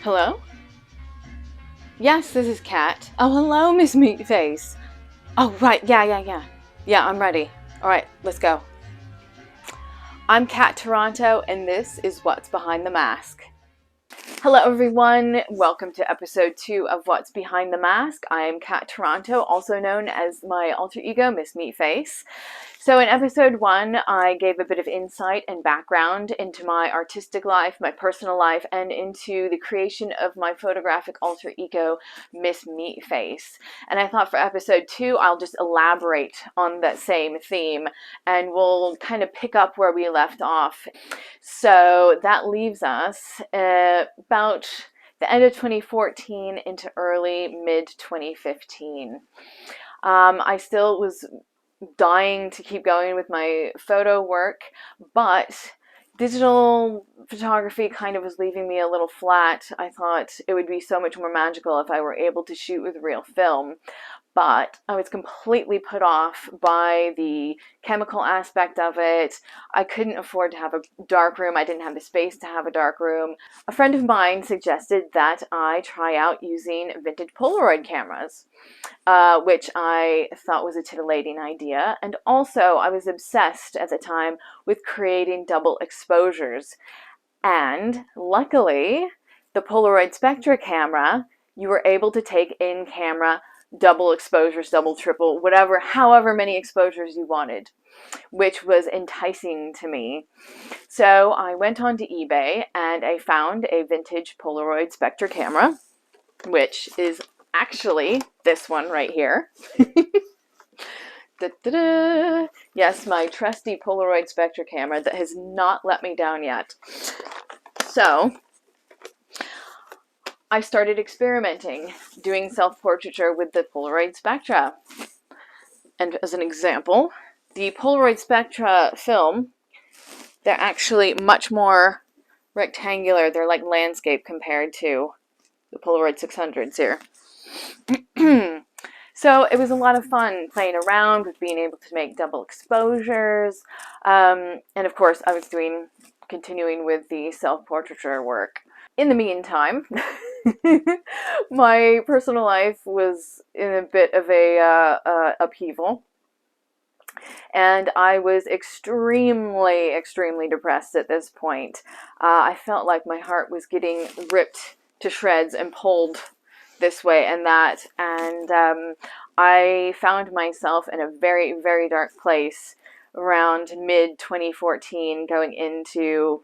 Hello? Yes, this is Kat. Oh, hello, Miss Meatface. Oh, right. Yeah. Yeah, I'm ready. All right, let's go. I'm Kat Toronto, and this is What's Behind the Mask. Hello, everyone. Welcome to episode 2 of What's Behind the Mask. I am Kat Toronto, also known as my alter ego, Miss Meatface. So in episode 1, I gave a bit of insight and background into my artistic life, my personal life, and into the creation of my photographic alter ego, Miss Meatface. And I thought for episode 2, I'll just elaborate on that same theme, and we'll kind of pick up where we left off. So that leaves us about the end of 2014 into early mid 2015. I still was dying to keep going with my photo work, but digital photography kind of was leaving me a little flat. I thought it would be so much more magical if I were able to shoot with real film. But I was completely put off by the chemical aspect of it. I couldn't afford to have a dark room. I didn't have the space to have a dark room. A friend of mine suggested that I try out using vintage Polaroid cameras, which I thought was a titillating idea. And also, I was obsessed at the time with creating double exposures. And luckily, the Polaroid Spectra camera, you were able to take in camera double exposures, double, triple, whatever, however many exposures you wanted, which was enticing to me. So I went onto eBay and I found a vintage Polaroid Spectra camera, which is actually this one right here. Da-da-da. Yes, my trusty Polaroid Spectra camera that has not let me down yet. So I started experimenting, doing self-portraiture with the Polaroid Spectra. And as an example, the Polaroid Spectra film, they're actually much more rectangular. They're like landscape compared to the Polaroid 600s here. So it was a lot of fun playing around with being able to make double exposures. And of course, I was continuing with the self-portraiture work. In the meantime, my personal life was in a bit of a upheaval. And I was extremely depressed at this point. I felt like my heart was getting ripped to shreds and pulled this way and that. And I found myself in a very dark place around mid-2014 going into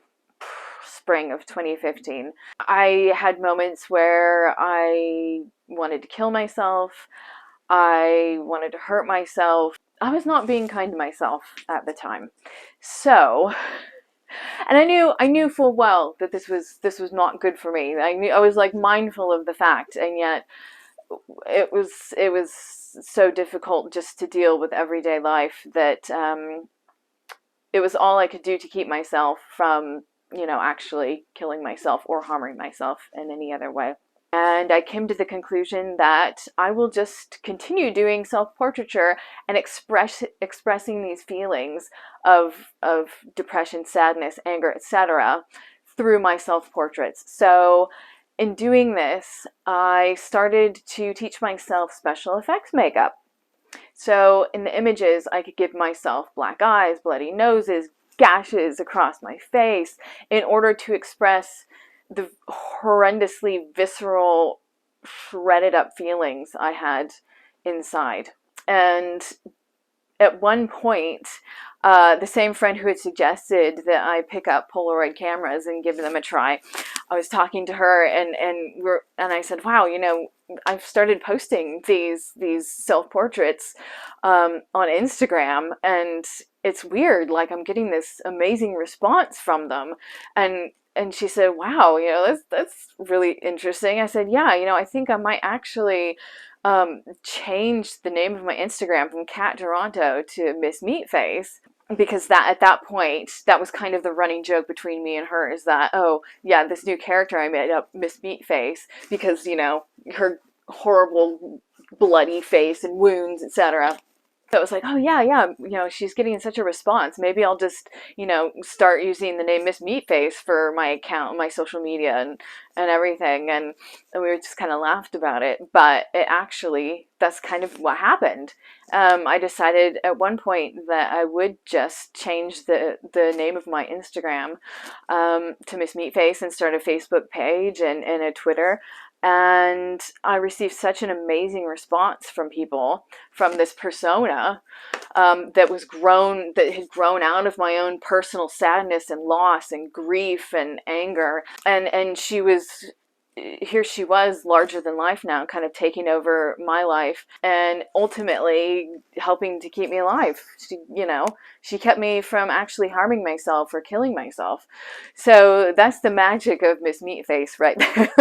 spring of 2015. I had moments where I wanted to kill myself. I wanted to hurt myself. I was not being kind to myself at the time. So, and I knew full well that this was not good for me. I was like mindful of the fact, and yet it was so difficult just to deal with everyday life that it was all I could do to keep myself from, actually killing myself or harming myself in any other way. And I came to the conclusion that I will just continue doing self-portraiture and expressing these feelings of depression, sadness, anger, etc. through my self-portraits. So in doing this, I started to teach myself special effects makeup. So in the images, I could give myself black eyes, bloody noses, gashes across my face in order to express the horrendously visceral, shredded up feelings I had inside. And at one point, the same friend who had suggested that I pick up Polaroid cameras and give them a try, I was talking to her and I said, wow, I've started posting these self-portraits on Instagram, and it's weird, like I'm getting this amazing response from them. And she said, wow, that's really interesting. I said, yeah, I think I might actually change the name of my Instagram from Kat Toronto to Miss Meatface, because at that point, that was kind of the running joke between me and her, is that, oh yeah, this new character I made up, Miss Meatface, because her horrible bloody face and wounds, etc. So it was like, oh yeah, yeah, she's getting such a response. Maybe I'll just, start using the name Miss Meatface for my account, my social media, and everything. And we were just kind of laughed about it. But it actually, that's kind of what happened. I decided at one point that I would just change the name of my Instagram to Miss Meatface and start a Facebook page and a Twitter. And I received such an amazing response from people, from this persona that had grown out of my own personal sadness and loss and grief and anger. And here she was, larger than life now, kind of taking over my life and ultimately helping to keep me alive. She kept me from actually harming myself or killing myself. So that's the magic of Miss Meatface right there.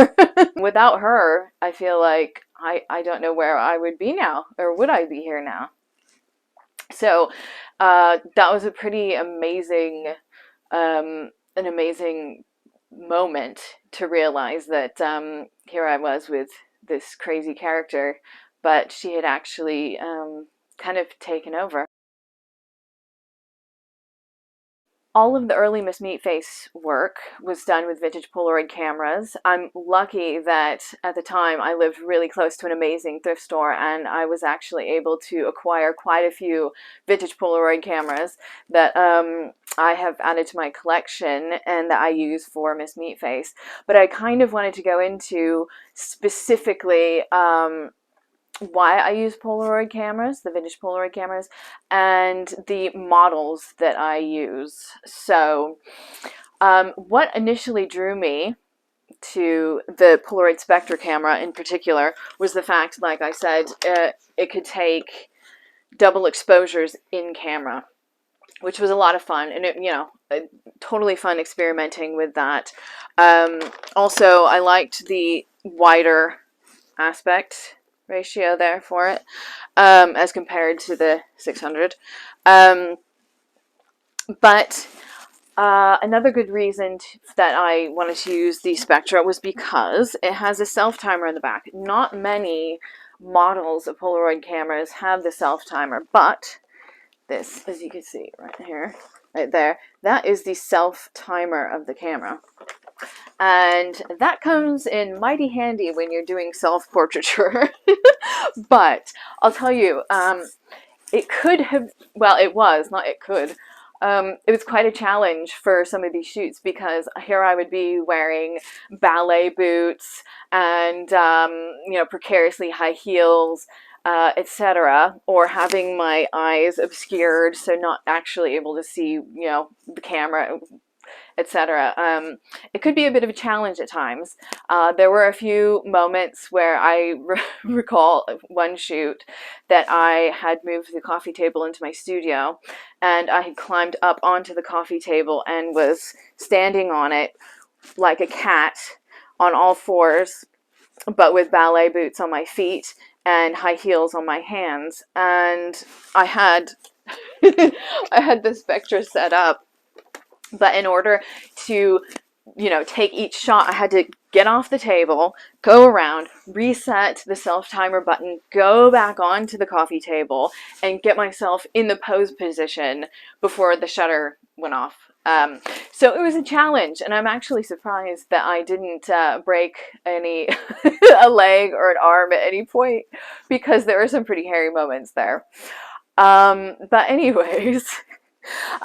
Without her, I feel like I don't know where I would be now, or would I be here now? So that was a pretty amazing, an amazing moment to realize that here I was with this crazy character, but she had actually kind of taken over. All of the early Miss Meatface work was done with vintage Polaroid cameras. I'm lucky that at the time I lived really close to an amazing thrift store, and I was actually able to acquire quite a few vintage Polaroid cameras that I have added to my collection and that I use for Miss Meatface. But I kind of wanted to go into specifically why I use Polaroid cameras, the vintage Polaroid cameras, and the models that I use. So what initially drew me to the Polaroid Spectra camera in particular was the fact, like I said, it could take double exposures in camera, which was a lot of fun, and totally fun experimenting with that. Also, I liked the wider aspect ratio there for it, as compared to the 600. But another good reason that I wanted to use the Spectra was because it has a self-timer in the back. Not many models of Polaroid cameras have the self-timer, but this, as you can see right here, right there, that is the self-timer of the camera. And that comes in mighty handy when you're doing self-portraiture. But I'll tell you, it could have, well, it was, not it could. It was quite a challenge for some of these shoots because here I would be wearing ballet boots and, precariously high heels, etc., or having my eyes obscured, so not actually able to see, the camera, etc. It could be a bit of a challenge at times. There were a few moments where I recall one shoot that I had moved the coffee table into my studio, and I had climbed up onto the coffee table and was standing on it like a cat on all fours, but with ballet boots on my feet and high heels on my hands. And I had I had the Spectra set up, but in order to, take each shot, I had to get off the table, go around, reset the self-timer button, go back onto the coffee table, and get myself in the pose position before the shutter went off. So it was a challenge, and I'm actually surprised that I didn't break a leg or an arm at any point, because there were some pretty hairy moments there. But anyways,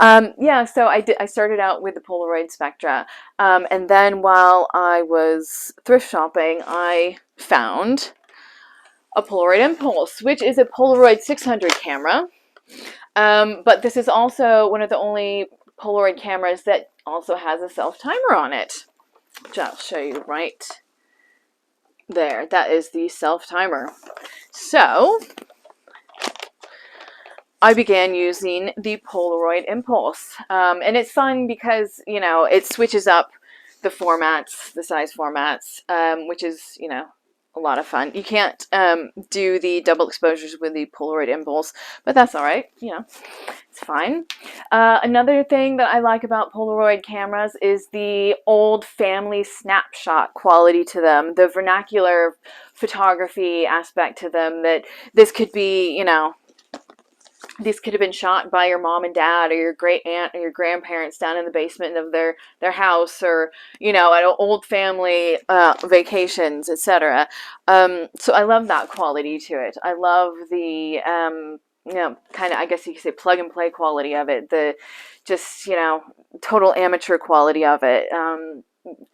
yeah, so I started out with the Polaroid Spectra, and then while I was thrift shopping, I found a Polaroid Impulse, which is a Polaroid 600 camera, but this is also one of the only Polaroid cameras that also has a self-timer on it, which I'll show you right there. That is the self-timer. So I began using the Polaroid Impulse. And it's fun because, it switches up the formats, the size formats, which is, a lot of fun. You can't do the double exposures with the Polaroid Impulse, but that's all right. It's fine. Another thing that I like about Polaroid cameras is the old family snapshot quality to them, the vernacular photography aspect to them, that this could be, These could have been shot by your mom and dad or your great aunt or your grandparents down in the basement of their house, or at old family vacations, etc. So I love that quality to it. I love the kind of, I guess you could say, plug and play quality of it, the just total amateur quality of it.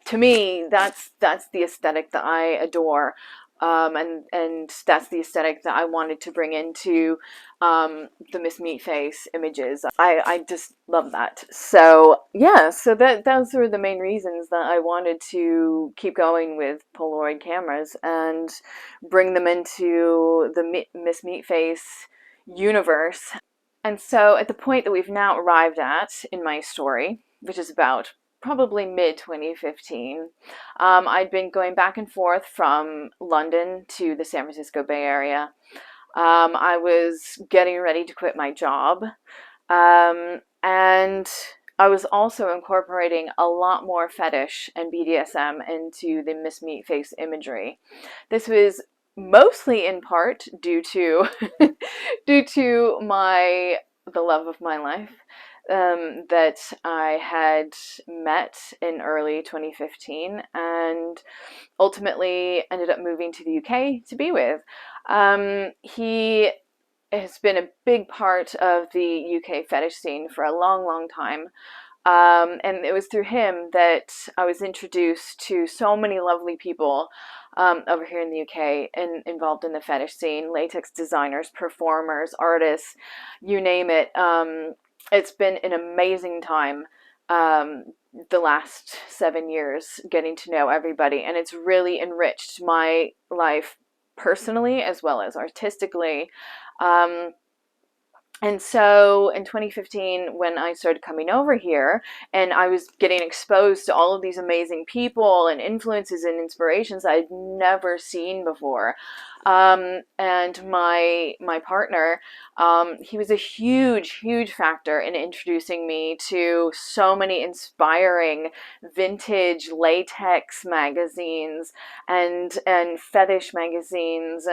To me, that's the aesthetic that I adore, and that's the aesthetic that I wanted to bring into the Miss Meatface images. I just love that. So yeah, so those were the main reasons that I wanted to keep going with Polaroid cameras and bring them into the Miss Meatface universe. And so at the point that we've now arrived at in my story, which is about probably mid 2015, I'd been going back and forth from London to the San Francisco Bay Area. I was getting ready to quit my job, and I was also incorporating a lot more fetish and BDSM into the Miss Meatface imagery. This was mostly in part due to due to the love of my life, that I had met in early 2015 and ultimately ended up moving to the UK to be with. He has been a big part of the UK fetish scene for a long, long time. And it was through him that I was introduced to so many lovely people over here in the UK and involved in the fetish scene: latex designers, performers, artists, you name it. It's been an amazing time, the last 7 years, getting to know everybody, and it's really enriched my life personally as well as artistically. And so in 2015, when I started coming over here and I was getting exposed to all of these amazing people and influences and inspirations I'd never seen before, and my partner, he was a huge, huge factor in introducing me to so many inspiring vintage latex magazines and fetish magazines,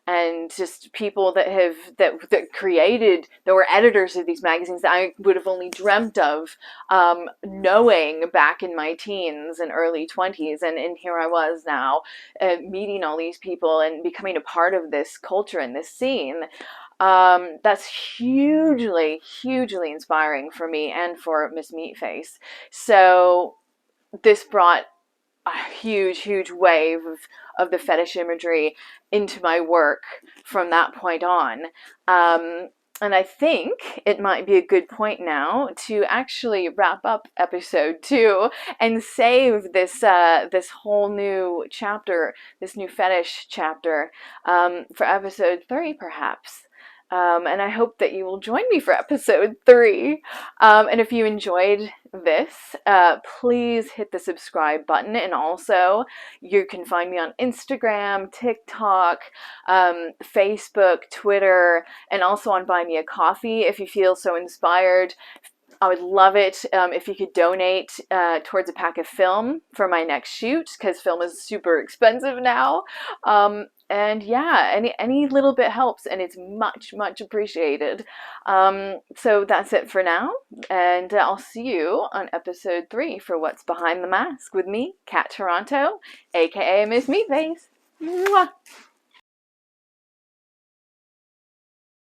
and just people that created, that were editors of these magazines that I would have only dreamt of knowing back in my teens and early 20s. And here I was now, meeting all these people and becoming a part of this culture and this scene. That's hugely, hugely inspiring for me and for Miss Meatface. So this brought a huge, huge wave of the fetish imagery into my work from that point on. And I think it might be a good point now to actually wrap up episode 2 and save this whole new chapter, this new fetish chapter, for episode 3, perhaps. And I hope that you will join me for episode 3. And if you enjoyed this, please hit the subscribe button. And also, you can find me on Instagram, TikTok, Facebook, Twitter, and also on Buy Me a Coffee if you feel so inspired. I would love it if you could donate towards a pack of film for my next shoot, because film is super expensive now. And yeah, any little bit helps, and it's much, much appreciated. So that's it for now, and I'll see you on episode 3 for What's Behind the Mask with me, Kat Toronto, aka Miss Meatface. Mwah!